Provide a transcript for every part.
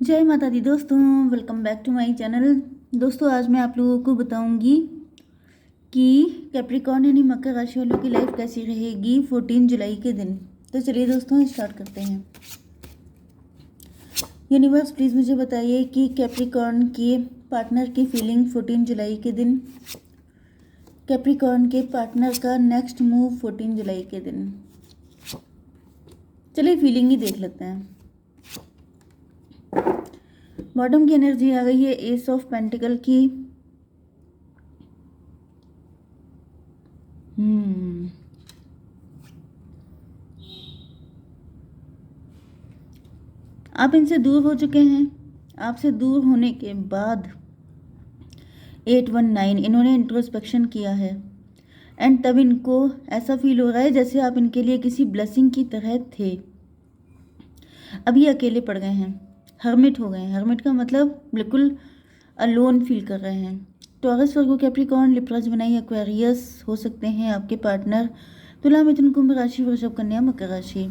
जय माता दी दोस्तों, welcome back to my channel. दोस्तों, आज मैं आप लोगों को बताऊंगी कि कैप्रिकॉर्न यानी मकर राशि वालों की लाइफ कैसी रहेगी 14 जुलाई के दिन। तो चलिए दोस्तों स्टार्ट करते हैं। यूनिवर्स प्लीज़ मुझे बताइए कि कैप्रिकॉर्न के पार्टनर की फीलिंग 14 जुलाई के दिन, कैप्रिकॉर्न के पार्टनर का नेक्स्ट मूव 14 जुलाई के दिन। चलिए फीलिंग ही देख लेते हैं। बॉटम की एनर्जी आ गई है एस ऑफ पेंटिकल की। आप इनसे दूर हो चुके हैं। आपसे दूर होने के बाद 819 इन्होंने इंट्रोस्पेक्शन किया है एंड तब इनको ऐसा फील हो रहा है जैसे आप इनके लिए किसी ब्लेसिंग की तरह थे। अब ये अकेले पड़ गए हैं, हर्मिट हो गए हैं। हर्मिट का मतलब बिल्कुल अलोन फील कर रहे हैं। टॉरस, वर्गो, कैप्रिकॉर्न, लिब्रा, जेमिनी, एक्वेरियस हो सकते हैं आपके पार्टनर। तुला, मिथुन, कुंभ राशि, वृषभ, कन्या, मकर राशि।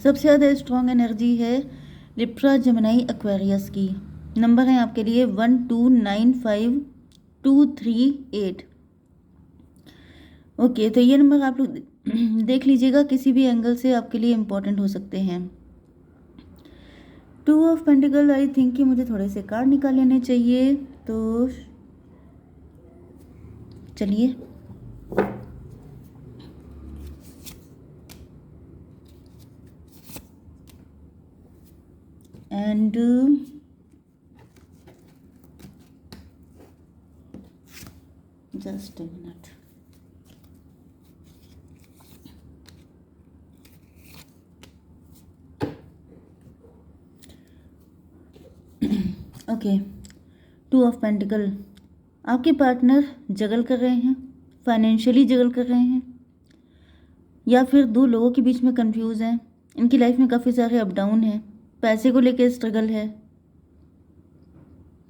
सबसे ज़्यादा स्ट्रॉन्ग एनर्जी है लिब्रा, जेमिनी, एक्वेरियस की। नंबर है आपके लिए 1295238। ओके, तो ये नंबर आप लोग देख लीजिएगा, किसी भी एंगल से आपके लिए इम्पोर्टेंट हो सकते हैं। 2 ऑफ पेंटिकल, आई थिंक कि मुझे थोड़े से कार्ड निकाल लेने चाहिए, तो चलिए। And just a minute. Okay, 2 of pentacle. आपके पार्टनर जगल कर रहे हैं, फाइनेंशियली जगल कर रहे हैं, या फिर दो लोगों के बीच में कंफ्यूज हैं। इनकी लाइफ में काफ़ी सारे अप डाउन हैं, पैसे को लेकर स्ट्रगल है।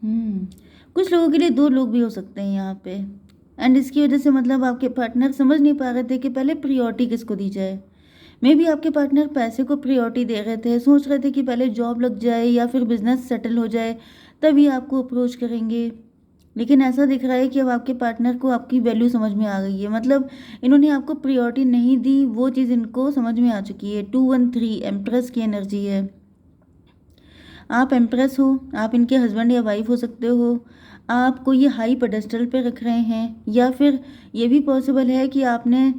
कुछ लोगों के लिए दो लोग भी हो सकते हैं यहाँ पे। एंड इसकी वजह से मतलब आपके पार्टनर समझ नहीं पा रहे थे कि पहले प्रियोरिटी किसको दी जाए। मे बी आपके पार्टनर पैसे को प्रियोरिटी दे रहे थे, सोच रहे थे कि पहले जॉब लग जाए या फिर बिजनेस सेटल हो जाए तभी आपको अप्रोच करेंगे। लेकिन ऐसा दिख रहा है कि अब आपके पार्टनर को आपकी वैल्यू समझ में आ गई है। मतलब इन्होंने आपको प्रियोरिटी नहीं दी, वो चीज़ इनको समझ में आ चुकी है। 213 एम्प्रेस की एनर्जी है। आप एम्प्रेस हो, आप इनके हस्बैंड या वाइफ हो सकते हो। आपको ये हाई पेडेस्टल पे रख रहे हैं, या फिर ये भी पॉसिबल है कि आपने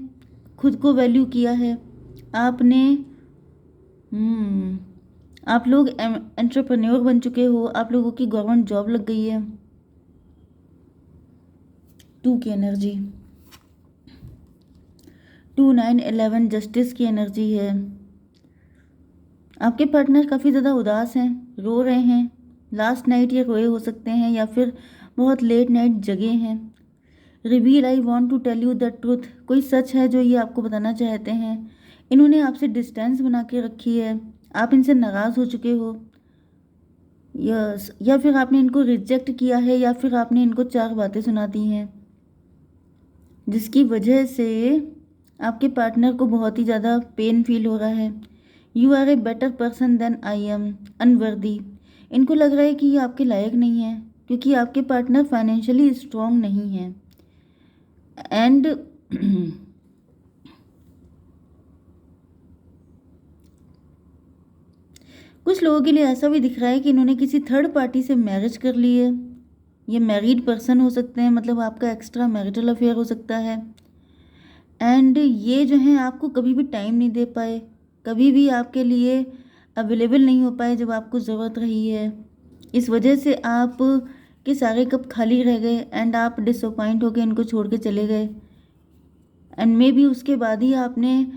खुद को वैल्यू किया है। आपने आप लोग एंटरप्रेन्योर बन चुके हो, आप लोगों की गवर्नमेंट जॉब लग गई है। 2 की एनर्जी, 2911 जस्टिस की एनर्जी है। आपके पार्टनर काफ़ी ज़्यादा उदास हैं, रो रहे हैं। लास्ट नाइट ये रोए हो सकते हैं या फिर बहुत लेट नाइट जगे हैं। Reveal, I want to tell you the truth. कोई सच है जो ये आपको बताना चाहते हैं। इन्होंने आपसे डिस्टेंस बना के रखी है, आप इनसे नाराज़ हो चुके हो। यस, या फिर आपने इनको रिजेक्ट किया है, या फिर आपने इनको 4 बातें सुना दी हैं जिसकी वजह से आपके पार्टनर को बहुत ही ज़्यादा पेन फील हो रहा है। You are a better person than I am, unworthy. इनको लग रहा है कि ये आपके लायक नहीं है क्योंकि आपके पार्टनर फाइनेंशियली स्ट्रॉन्ग नहीं है। एंड कुछ लोगों के लिए ऐसा भी दिख रहा है कि इन्होंने किसी थर्ड पार्टी से मैरिज कर ली है। ये मैरिड पर्सन हो सकते हैं, मतलब आपका एक्स्ट्रा मैरिटल अफेयर हो सकता है। एंड ये जो हैं आपको कभी भी टाइम नहीं दे पाए, कभी भी आपके लिए अवेलेबल नहीं हो पाए जब आपको ज़रूरत रही है। इस वजह से आप के सारे कप खाली रह गए एंड आप डिसअपॉइंट होकर इनको छोड़ के चले गए। एंड मे बी उसके बाद ही आपने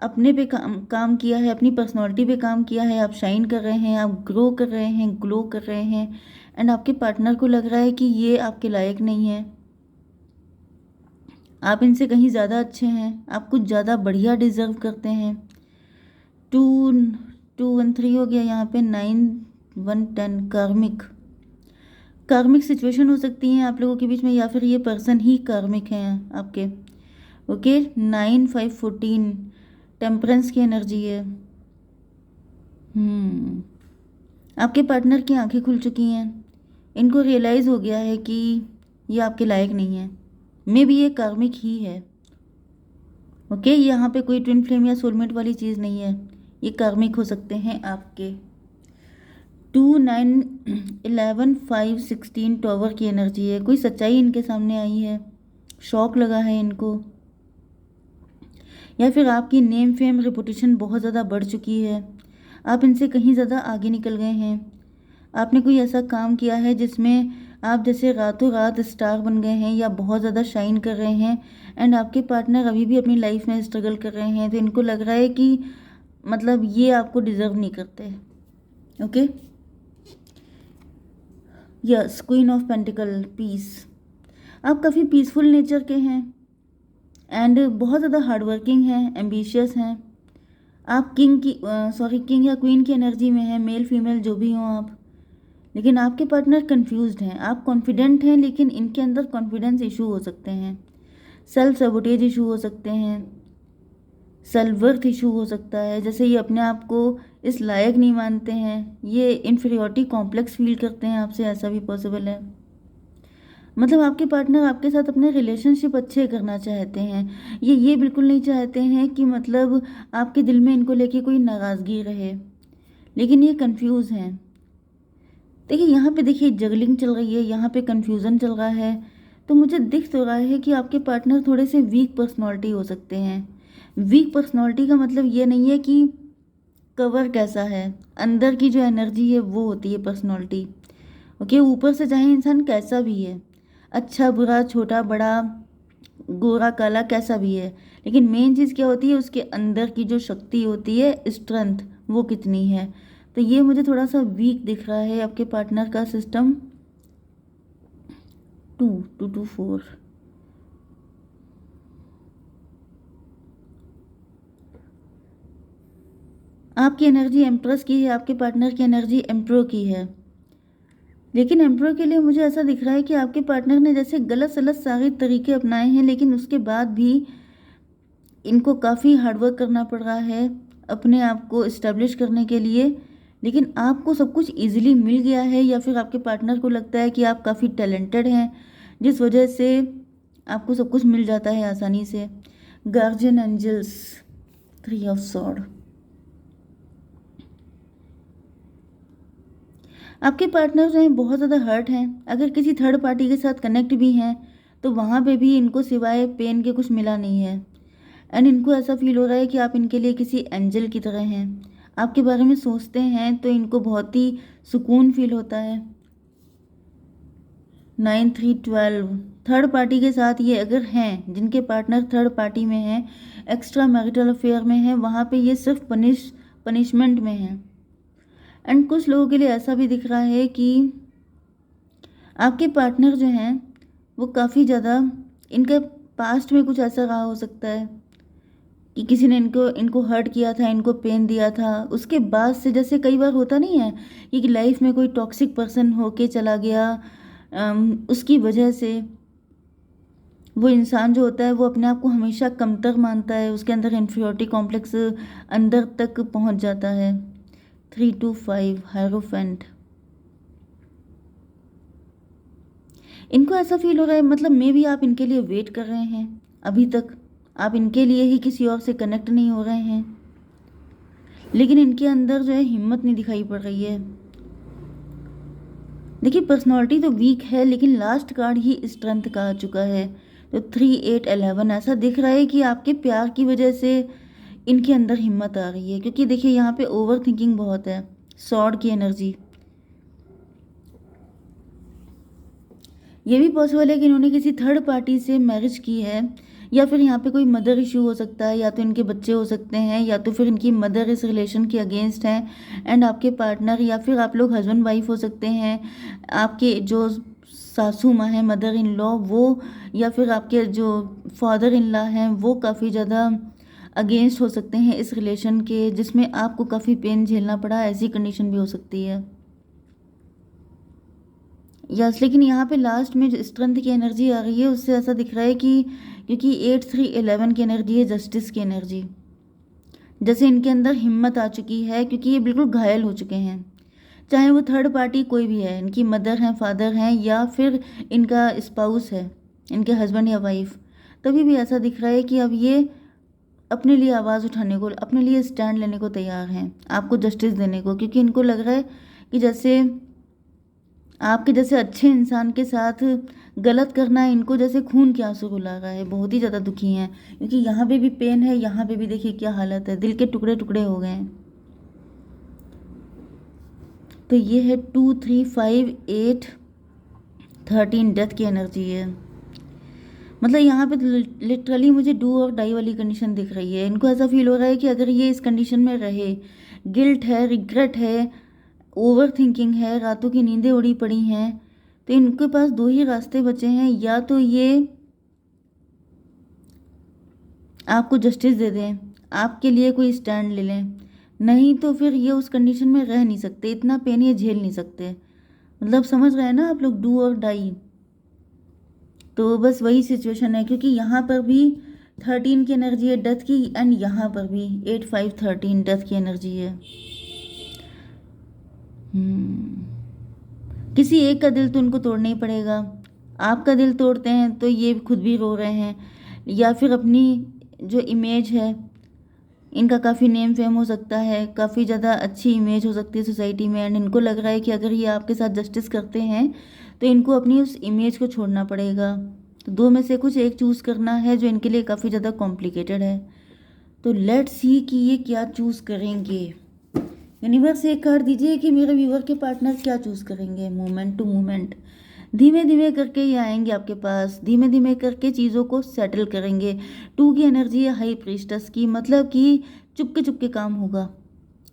अपने पे काम किया है, अपनी पर्सनालिटी पे काम किया है। आप शाइन कर रहे हैं, आप ग्रो कर रहे हैं, ग्लो कर रहे हैं। एंड आपके पार्टनर को लग रहा है कि ये आपके लायक नहीं है, आप इनसे कहीं ज़्यादा अच्छे हैं, आप कुछ ज़्यादा बढ़िया डिज़र्व करते हैं। 213 हो गया यहाँ पे, 9110 कार्मिक। कार्मिक सिचुएशन हो सकती हैं आप लोगों के बीच में, या फिर ये पर्सन ही कार्मिक हैं आपके। ओके, 9514 टेम्परेंस की एनर्जी है। आपके पार्टनर की आंखें खुल चुकी हैं, इनको रियलाइज़ हो गया है कि ये आपके लायक नहीं है। मे बी ये कार्मिक ही है। ओके, यहाँ पे कोई ट्विन फ्लेम या सोलमेट वाली चीज़ नहीं है, ये कार्मिक हो सकते हैं आपके। 2 9 11 5 16 टॉवर की एनर्जी है। कोई सच्चाई इनके सामने आई है, शॉक लगा है इनको, या फिर आपकी नेम फेम रेपुटेशन बहुत ज़्यादा बढ़ चुकी है, आप इनसे कहीं ज़्यादा आगे निकल गए हैं। आपने कोई ऐसा काम किया है जिसमें आप जैसे रातों रात स्टार बन गए हैं या बहुत ज़्यादा शाइन कर रहे हैं, एंड आपके पार्टनर अभी भी अपनी लाइफ में स्ट्रगल कर रहे हैं। तो इनको लग रहा है कि मतलब ये आपको डिज़र्व नहीं करते। Okay, yes, queen of pentacle, peace. आप काफ़ी पीसफुल नेचर के हैं एंड बहुत ज़्यादा हार्डवर्किंग हैं, एम्बिशियस हैं। आप किंग या क्वीन की एनर्जी में हैं, मेल फीमेल जो भी हों आप। लेकिन आपके पार्टनर कंफ्यूज्ड हैं। आप कॉन्फिडेंट हैं लेकिन इनके अंदर कॉन्फिडेंस इशू हो सकते हैं, सेल्फ सबोटेज इशू हो सकते हैं, सेल्फ वर्थ इशू हो सकता है। जैसे ये अपने आप को इस लायक नहीं मानते हैं, ये इन्फीरियरिटी कॉम्प्लेक्स फील करते हैं आपसे, ऐसा भी पॉसिबल है। मतलब आपके पार्टनर आपके साथ अपने रिलेशनशिप अच्छे करना चाहते हैं। ये बिल्कुल नहीं चाहते हैं कि मतलब आपके दिल में इनको लेके कोई नाराज़गी रहे, लेकिन ये कंफ्यूज हैं। देखिए यहाँ पे देखिए जगलिंग चल रही है, यहाँ पे कंफ्यूजन चल रहा है। तो मुझे दिख तो रहा है कि आपके पार्टनर थोड़े से वीक पर्सनालिटी हो सकते हैं। वीक पर्सनालिटी का मतलब ये नहीं है कि कवर कैसा है, अंदर की जो एनर्जी है वो होती है पर्सनालिटी। ओके, ऊपर से चाहे इंसान कैसा भी है, अच्छा बुरा छोटा बड़ा गोरा काला कैसा भी है, लेकिन मेन चीज़ क्या होती है, उसके अंदर की जो शक्ति होती है, स्ट्रेंथ, वो कितनी है। तो ये मुझे थोड़ा सा वीक दिख रहा है आपके पार्टनर का सिस्टम। 2 2 2 4। आपकी एनर्जी एम्प्रेस की है, आपके पार्टनर की एनर्जी एम्प्रो की है। लेकिन एम्प्रो के लिए मुझे ऐसा दिख रहा है कि आपके पार्टनर ने जैसे गलत सलत सारे तरीके अपनाए हैं, लेकिन उसके बाद भी इनको काफ़ी हार्डवर्क करना पड़ रहा है अपने आप को इस्टेब्लिश करने के लिए। लेकिन आपको सब कुछ इजीली मिल गया है, या फिर आपके पार्टनर को लगता है कि आप काफ़ी टैलेंटेड हैं, जिस वजह से आपको सब कुछ मिल जाता है आसानी से। Guardian angels, 3 of sword. आपके पार्टनर जो हैं बहुत ज़्यादा हर्ट हैं। अगर किसी थर्ड पार्टी के साथ कनेक्ट भी हैं तो वहाँ पे भी इनको सिवाय पेन के कुछ मिला नहीं है, एंड इनको ऐसा फील हो रहा है कि आप इनके लिए किसी एंजल की तरह हैं। आपके बारे में सोचते हैं तो इनको बहुत ही सुकून फील होता है। 9 3 12। थर्ड पार्टी के साथ ये अगर हैं, जिनके पार्टनर थर्ड पार्टी में हैं, एक्स्ट्रा मैरिटल अफेयर में हैं, वहाँ पे ये सिर्फ पनिशमेंट में हैं। एंड कुछ लोगों के लिए ऐसा भी दिख रहा है कि आपके पार्टनर जो हैं वो काफ़ी ज़्यादा, इनके पास्ट में कुछ ऐसा रहा हो सकता है कि किसी ने इनको हर्ट किया था, इनको पेन दिया था। उसके बाद से जैसे कई बार होता नहीं है कि लाइफ में कोई टॉक्सिक पर्सन होके चला गया, उसकी वजह से वो इंसान जो होता है वो अपने आप को हमेशा कमतर मानता है, उसके अंदर इन्फीरियरिटी कॉम्प्लेक्स अंदर तक पहुंच जाता है। 3 2 5 हायरोफेंट। इनको ऐसा फील हो रहा है मतलब मे भी आप इनके लिए वेट कर रहे हैं, अभी तक आप इनके लिए ही किसी और से कनेक्ट नहीं हो रहे हैं, लेकिन इनके अंदर जो है हिम्मत नहीं दिखाई पड़ रही है। देखिए पर्सनालिटी तो वीक है, लेकिन लास्ट कार्ड ही स्ट्रेंथ का आ चुका है। तो 3 8 11 ऐसा दिख रहा है कि आपके प्यार की वजह से इनके अंदर हिम्मत आ रही है, क्योंकि देखिए यहाँ पे ओवर थिंकिंग बहुत है, सॉर्ड की एनर्जी। ये भी पॉसिबल है कि इन्होंने किसी थर्ड पार्टी से मैरिज की है, या फिर यहाँ पे कोई मदर इशू हो सकता है, या तो इनके बच्चे हो सकते हैं, या तो फिर इनकी मदर इस रिलेशन के अगेंस्ट हैं एंड आपके पार्टनर, या फिर आप लोग हस्बैंड वाइफ हो सकते हैं। आपके जो सासू माँ हैं, मदर इन लॉ, वो, या फिर आपके जो फादर इन लॉ हैं वो काफ़ी ज़्यादा अगेंस्ट हो सकते हैं इस रिलेशन के, जिसमें आपको काफ़ी पेन झेलना पड़ा, ऐसी कंडीशन भी हो सकती है। यस, लेकिन यहाँ पे लास्ट में जो स्ट्रेंथ की एनर्जी आ रही है उससे ऐसा दिख रहा है कि क्योंकि 8 3 11 की एनर्जी है जस्टिस की एनर्जी, जैसे इनके अंदर हिम्मत आ चुकी है, क्योंकि ये बिल्कुल घायल हो चुके हैं। चाहे वो थर्ड पार्टी कोई भी है, इनकी मदर हैं, फादर हैं, या फिर इनका स्पाउस है, इनके हस्बैंड या वाइफ, तभी भी ऐसा दिख रहा है कि अब ये अपने लिए आवाज़ उठाने को, अपने लिए स्टैंड लेने को तैयार हैं, आपको जस्टिस देने को, क्योंकि इनको लग रहा है कि जैसे आपके जैसे अच्छे इंसान के साथ गलत करना है इनको जैसे खून के आंसू रुला रहा है, बहुत ही ज़्यादा दुखी हैं, क्योंकि यहाँ पे भी पेन है, यहाँ पे भी देखिए क्या हालत है, दिल के टुकड़े टुकड़े हो गए हैं। तो ये है 2 3 5 8 13 डेथ की एनर्जी है। मतलब यहाँ पे लिटरली मुझे डू और डाई वाली कंडीशन दिख रही है। इनको ऐसा फील हो रहा है कि अगर ये इस कंडीशन में रहे, गिल्ट है, रिग्रेट है, ओवर थिंकिंग है, रातों की नींदें उड़ी पड़ी हैं, तो इनके पास दो ही रास्ते बचे हैं, या तो ये आपको जस्टिस दे दें, आपके लिए कोई स्टैंड ले लें, नहीं तो फिर ये उस कंडीशन में रह नहीं सकते, इतना पेन ये झेल नहीं सकते। मतलब समझ रहे हैं ना आप लोग, डू और डाई। तो बस वही सिचुएशन है, क्योंकि यहाँ पर भी 13 की एनर्जी है डेथ की, एंड यहाँ पर भी 8 5 13 डेथ की एनर्जी है। किसी एक का दिल तो उनको तोड़ना ही पड़ेगा। आपका दिल तोड़ते हैं तो ये खुद भी रो रहे हैं, या फिर अपनी जो इमेज है, इनका काफ़ी नेम फेम हो सकता है, काफ़ी ज़्यादा अच्छी इमेज हो सकती है सोसाइटी में, एंड इनको लग रहा है कि अगर ये आपके साथ जस्टिस करते हैं तो इनको अपनी उस इमेज को छोड़ना पड़ेगा। तो दो में से कुछ एक चूज़ करना है, जो इनके लिए काफ़ी ज़्यादा कॉम्प्लिकेटेड है। तो लेट्स सी कि ये क्या चूज़ करेंगे। यूनिवर्स एक कार्ड दीजिए कि मेरे व्यूवर के पार्टनर क्या चूज़ करेंगे। मोमेंट टू मोमेंट, धीमे धीमे करके ये आएंगे आपके पास, धीमे धीमे करके चीज़ों को सेटल करेंगे। 2 की एनर्जी है हाई प्रीस्टस की, मतलब कि चुपके काम होगा।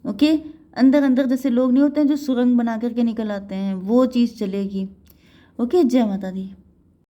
ओके, अंदर अंदर जैसे लोग नहीं होते हैं जो सुरंग बना करके निकल आते हैं, वो चीज़ चलेगी। ओके, जय माता दी।